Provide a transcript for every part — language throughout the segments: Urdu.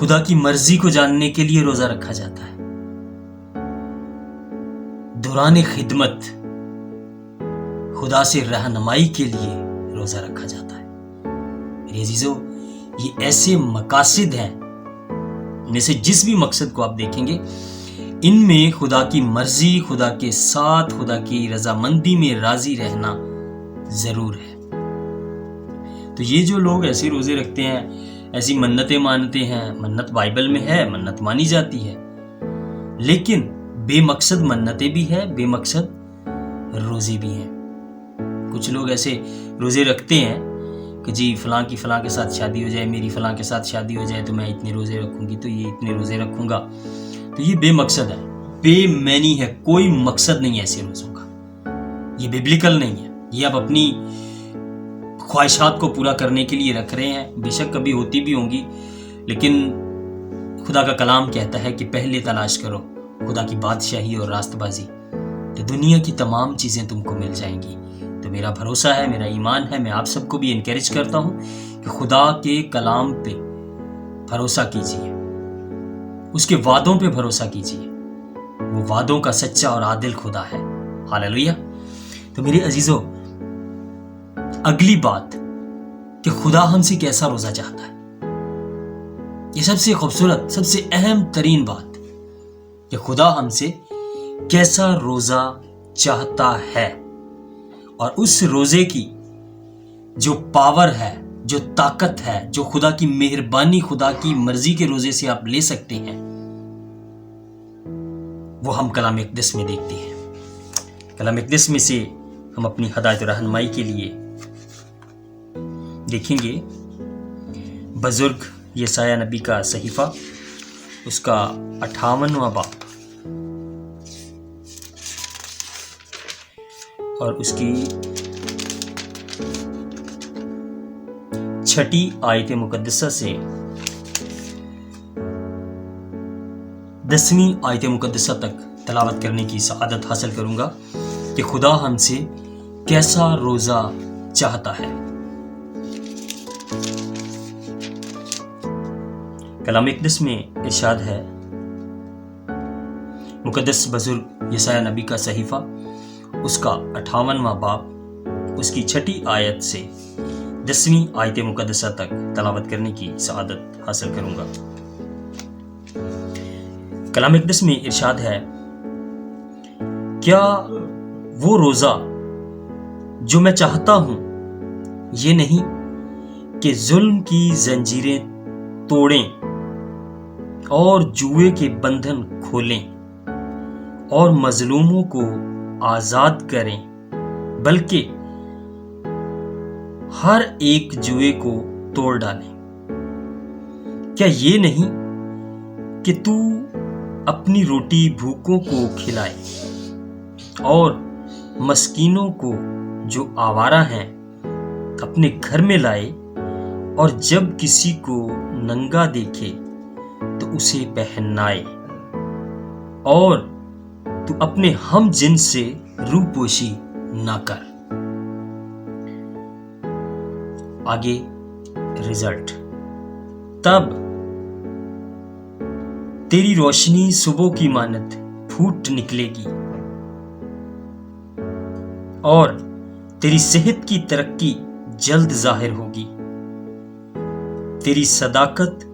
خدا کی مرضی کو جاننے کے لیے روزہ رکھا جاتا ہے. دوران خدمت خدا سے رہنمائی کے لیے روزہ رکھا جاتا ہے. میرے عزیزو، یہ ایسے مقاصد ہیں، ان میں سے جس بھی مقصد کو آپ دیکھیں گے، ان میں خدا کی مرضی، خدا کے ساتھ، خدا کی رضامندی میں راضی رہنا ضرور ہے. تو یہ جو لوگ ایسے روزے رکھتے ہیں، ایسی منتیں مانتے ہیں، منت بائبل میں ہے، منت مانی جاتی ہے، لیکن بے مقصد منتیں بھی ہیں، بے مقصد روزے بھی ہیں. کچھ لوگ ایسے روزے رکھتے ہیں کہ جی فلاں کی فلاں کے ساتھ شادی ہو جائے، میری فلاں کے ساتھ شادی ہو جائے تو میں اتنے روزے رکھوں گی، تو یہ اتنے روزے رکھوں گا. تو یہ بے مقصد ہے، بے معنی ہے، کوئی مقصد نہیں ہے ایسے روزوں کا. یہ بیبلیکل نہیں ہے. یہ آپ اپنی خواہشات کو پورا کرنے کے لیے رکھ رہے ہیں. بے شک کبھی ہوتی بھی ہوں گی، لیکن خدا کا کلام کہتا ہے کہ پہلے تلاش کرو خدا کی بادشاہی اور راست بازی، تو دنیا کی تمام چیزیں تم کو مل جائیں گی. تو میرا بھروسہ ہے، میرا ایمان ہے، میں آپ سب کو بھی انکریج کرتا ہوں کہ خدا کے کلام پہ بھروسہ کیجیے، اس کے وعدوں پہ بھروسہ کیجیے. وہ وعدوں کا سچا اور عادل خدا ہے. ہاللیلویہ. تو میرے عزیزو، اگلی بات کہ خدا ہم سے کیسا روزہ چاہتا ہے، یہ سب سے خوبصورت، سب سے اہم ترین بات کہ خدا ہم سے کیسا روزہ چاہتا ہے. اور اس روزے کی جو پاور ہے، جو طاقت ہے، جو خدا کی مہربانی، خدا کی مرضی کے روزے سے آپ لے سکتے ہیں، وہ ہم کلام اقدس میں دیکھتے ہیں. کلام اقدس میں سے ہم اپنی ہدایت و رہنمائی کے لیے دیکھیں گے بزرگ یسایہ نبی کا صحیفہ، اس کا 58واں باب اور اس کی 6 آیت مقدسہ سے 10 آیت مقدسہ تک تلاوت کرنے کی سعادت حاصل کروں گا کہ خدا ہم سے کیسا روزہ چاہتا ہے. کلام اقدس میں ارشاد ہے، مقدس بزرگ یسایہ نبی کا صحیفہ، اس کا 58واں باب، اس کی 6 آیت سے 10 آیت مقدسہ تک تلاوت کرنے کی سعادت حاصل کروں گا. کلام اقدس میں ارشاد ہے، کیا وہ روزہ جو میں چاہتا ہوں یہ نہیں کہ ظلم کی زنجیریں توڑیں اور جوئے کے بندھن کھولیں اور مظلوموں کو آزاد کریں، بلکہ ہر ایک جوئے کو توڑ ڈالیں. کیا یہ نہیں کہ تو اپنی روٹی بھوکوں کو کھلائے اور مسکینوں کو جو آوارہ ہیں اپنے گھر میں لائے، اور جب کسی کو ننگا دیکھے تو اسے پہنائے، اور تو اپنے ہم جن سے روپوشی نہ کر. آگے رزلٹ، تب تیری روشنی صبح کی مانند پھوٹ نکلے گی اور تیری صحت کی ترقی جلد ظاہر ہوگی. تیری صداقت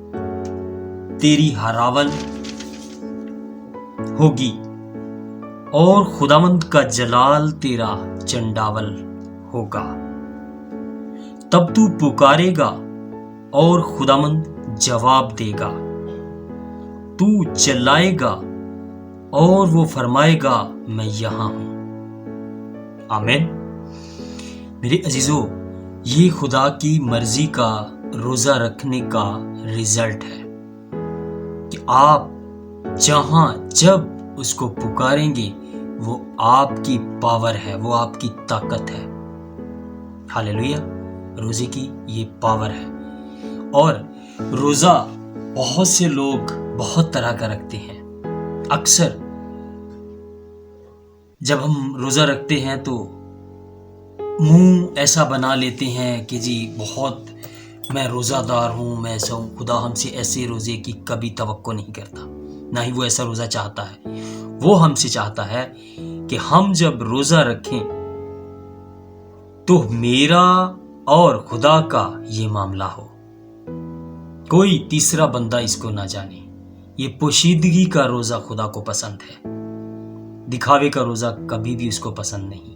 تیری ہراول ہوگی اور خداوند کا جلال تیرا چنڈاول ہوگا. تب تو پکارے گا اور خداوند جواب دے گا، تو چلائے گا اور وہ فرمائے گا میں یہاں ہوں. آمین. میرے عزیزو، یہ خدا کی مرضی کا روزہ رکھنے کا رزلٹ ہے کہ آپ جہاں جب اس کو پکاریں گے وہ آپ کی پاور ہے، وہ آپ کی طاقت ہے. ہاللیلویہ. روزے کی یہ پاور ہے. اور روزہ بہت سے لوگ بہت طرح کا رکھتے ہیں. اکثر جب ہم روزہ رکھتے ہیں تو منہ ایسا بنا لیتے ہیں کہ جی بہت میں روزہ دار ہوں، میں ایسا ہوں. خدا ہم سے ایسے روزے کی کبھی توقع نہیں کرتا، نہ ہی وہ ایسا روزہ چاہتا ہے. وہ ہم سے چاہتا ہے کہ ہم جب روزہ رکھیں تو میرا اور خدا کا یہ معاملہ ہو، کوئی تیسرا بندہ اس کو نہ جانے. یہ پوشیدگی کا روزہ خدا کو پسند ہے، دکھاوے کا روزہ کبھی بھی اس کو پسند نہیں.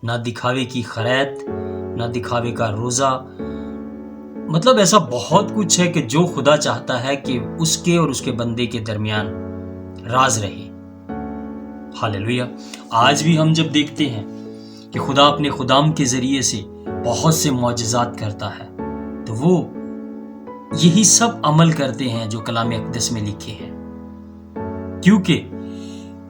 نہ دکھاوے کی خیرات، نہ دکھاوے کا روزہ. مطلب ایسا بہت کچھ ہے کہ جو خدا چاہتا ہے کہ اس کے اور اس کے بندے کے درمیان راز رہے. ہاللیلویہ. آج بھی ہم جب دیکھتے ہیں کہ خدا اپنے خدام کے ذریعے سے بہت سے معجزات کرتا ہے، تو وہ یہی سب عمل کرتے ہیں جو کلام اقدس میں لکھے ہیں. کیونکہ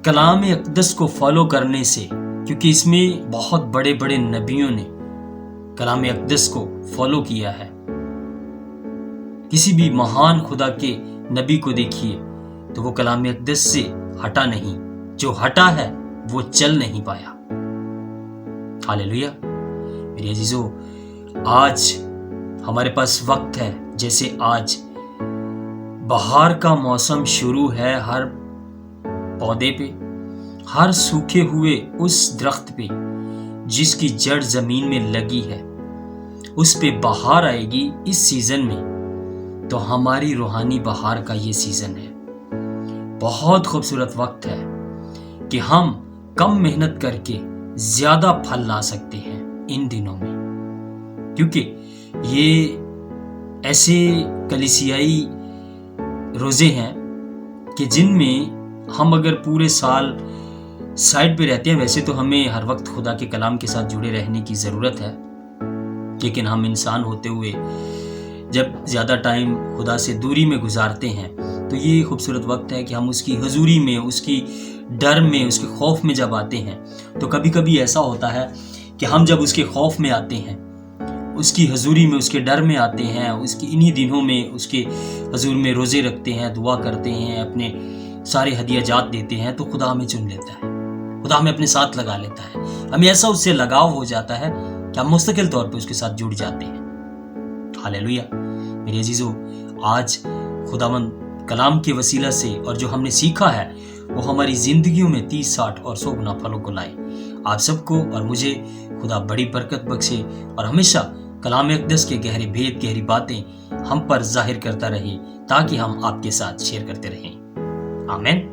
کلام اقدس کو فالو کرنے سے، کیونکہ اس میں بہت بڑے بڑے نبیوں نے کلام اقدس کو فالو کیا ہے. کسی بھی مہان خدا کے نبی کو دیکھیے تو وہ کلام اقدس سے ہٹا نہیں، جو ہٹا ہے وہ چل نہیں پایا. ہاللیلویہ. میرے عزیزو، آج ہمارے پاس وقت ہے. جیسے آج بہار کا موسم شروع ہے، ہر پودے پہ، ہر سوکھے ہوئے اس درخت پہ جس کی جڑ زمین میں لگی ہے، اس پہ بہار آئے گی اس سیزن میں. تو ہماری روحانی بہار کا یہ سیزن ہے. بہت خوبصورت وقت ہے کہ ہم کم محنت کر کے زیادہ پھل لا سکتے ہیں ان دنوں میں. کیونکہ یہ ایسے کلیسیائی روزے ہیں کہ جن میں ہم اگر پورے سال سائڈ پہ رہتے ہیں، ویسے تو ہمیں ہر وقت خدا کے کلام کے ساتھ جڑے رہنے کی ضرورت ہے، لیکن ہم انسان ہوتے ہوئے جب زیادہ ٹائم خدا سے دوری میں گزارتے ہیں تو یہ خوبصورت وقت ہے کہ ہم اس کی حضوری میں، اس کی ڈر میں، اس کے خوف میں جب آتے ہیں. تو کبھی کبھی ایسا ہوتا ہے کہ ہم جب اس کے خوف میں آتے ہیں، اس کی حضوری میں، اس کے ڈر میں آتے ہیں، اس کی انہی دنوں میں اس کے حضور میں روزے رکھتے ہیں، دعا کرتے ہیں، اپنے سارے ہدیہ جات دیتے ہیں، تو خدا ہمیں چن لیتا ہے، خدا ہمیں اپنے ساتھ لگا لیتا ہے. ہمیں ایسا اس سے لگاؤ ہو جاتا ہے کہ ہم مستقل طور پہ اس کے ساتھ جڑ جاتے ہیں. ہاللیلویہ. میرے عزیزو، آج خداوند کلام کے وسیلہ سے اور جو ہم نے سیکھا ہے وہ ہماری زندگیوں میں 30، 60 اور 100 گنا پھلوں کو لائے. آپ سب کو اور مجھے خدا بڑی برکت بخشے اور ہمیشہ کلام اقدس کے گہرے بھید، گہری باتیں ہم پر ظاہر کرتا رہے، تاکہ ہم آپ کے ساتھ شیئر کرتے رہیں. آمین.